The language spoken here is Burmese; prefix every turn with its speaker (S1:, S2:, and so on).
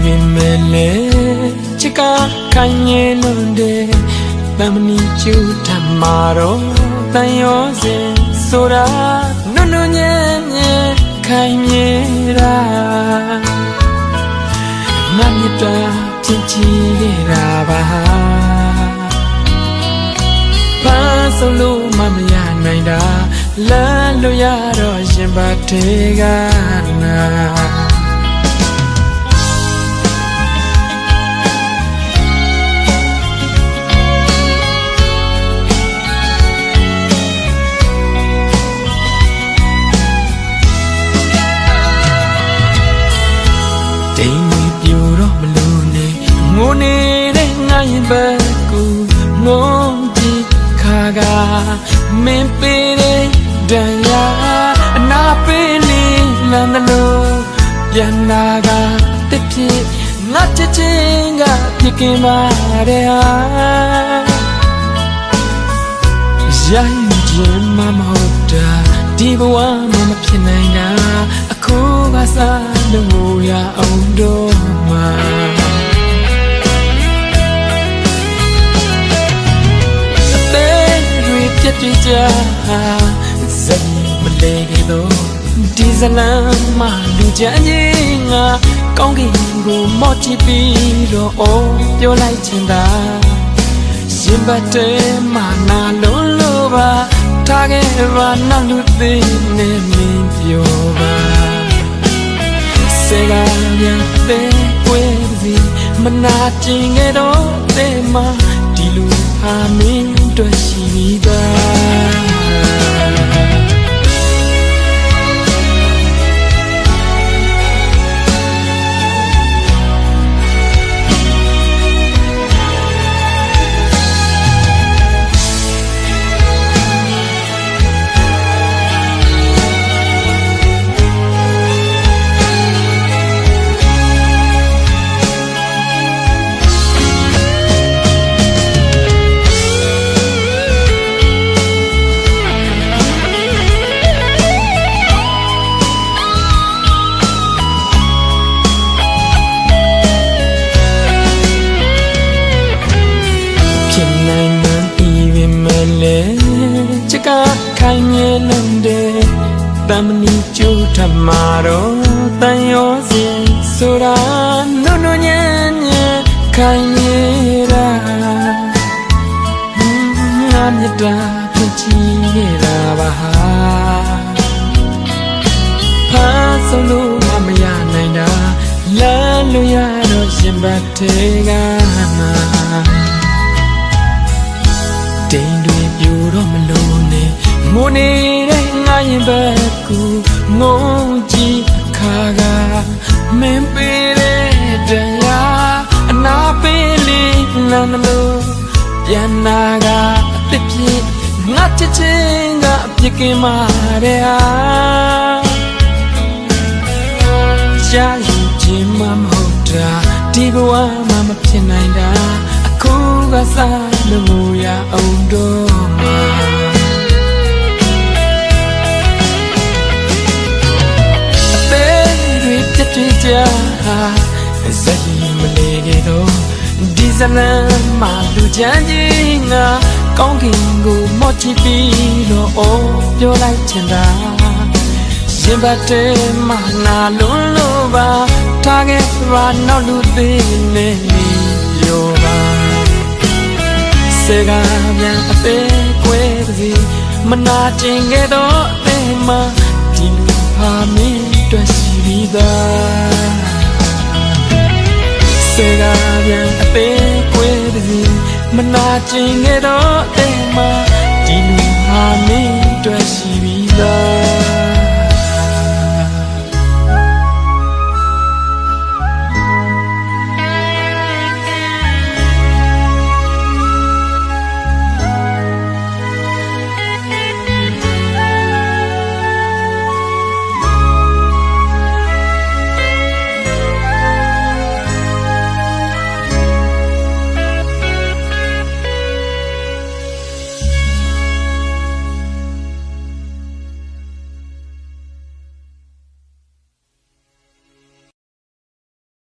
S1: ပေမဲ့လေချစ်ကခိုင်နေလို့တဲ့တမနီကျူထမှာတော့တန်ရောစင်ဆိုတာနုနုညံ့ညံ့ခိုင်မြဲတာငါမြတ်တာဖြစ်ချင်ခဲ့တာပါဘာဆုံးလို့မမရနိုင်တာလမ်းလို့ရတော့ရှင်ပါထေကနာတိမ်မီပြူတော့မလို့နေငိုနေတဲ့ငါရင်ဘက်ကူငုံကြည့်ခါကမင်းပေးတဲ့ဒဏ်ရာအနာပေးလေးလမ်းလို့ပြန်လာကတစ်ဖြစ်ငါချစ်ချင်းကပြစ်ကင်ပါတယ်ဟာရိုင်းခြင်းမမဟုတ်တာဒီဘဝမှာမဖြစ်နိုင်တာအခုကစားလို့ရအောင်တော့မှာအသေးတွေပြတ်ကြဇက်မလဲခဲ့တော့ဒီဇလမ်းမှာလူချမ်းကြီးငါကောင်းကင်ကိုမော့ချပြီးတော့အော်ပြောလိုက်ချင်တာရှင်ဘတ်တဲမှာနာလုံးလို့ပါထားခဲ့ပါနောက်လူသေးနေမင်းပြောပါစေကမြန်တဲ့ွယ်စီမနာကျင်ခဲ့တော့တဲ့မှာဒီလူဟာမင်းတို့ရှိပြီးသားချစ်ကခိုင်မြဲလို့တဲ့တမနီကျူထမှာတော့တန်ရောစင်ဆိုတာနုနုညံ့ညံ့ခိုင်မြဲတာငါမြတ်တာဖြစ်ချင်ခဲ့တာပါဖာဆုံးလို့မရနိုင်တာလမ်းလို့ရတော့ရှင်ဘတ်ထေကနာတိမ်တွေပြူတော့မလို့နဲ့ငိုနေတဲ့ငါရင်ဘက်ကူငုံကြည့်ခါကမင်းပေးတဲ့တရားအနာပေးလေးလမ်းလို့ပြန်နာကအစ်ဖြစ်ငါချစ်ချင်းကပြစ်ကင်မာတဲ့ဟာရှားယူခြင်းမမဟုတ်တာဒီဘဝမှာမဖြစ်နိုင်တာအခုကစားလို့ရအောင်တော့မှာအသေးတွေပြတ်ကြဇက်မလေးခဲ့တော့ဒီဇလမ်းမှာလူချမ်းကြီးငါကောင်းကင်ကိုမော့ချပြီးတော့အော်ပြောလိုက်ချင်တာရှင်ဘတ်တဲမှာနာလုံးလို့ပါထားခဲ့ပါနောက်လူသေးနေပြောပါစေကမြန်အသေးကွယ်စီမနာကျင်ခဲ့တော့အဲမှာဒီလူဟာမင်းတွေ့ရှိပြီးသားစေကမြန်အသေးကွယ်စီမနာကျင်ခဲ့တော့အဲမှာဒီလူဟာမင်းတွေ့ရှိ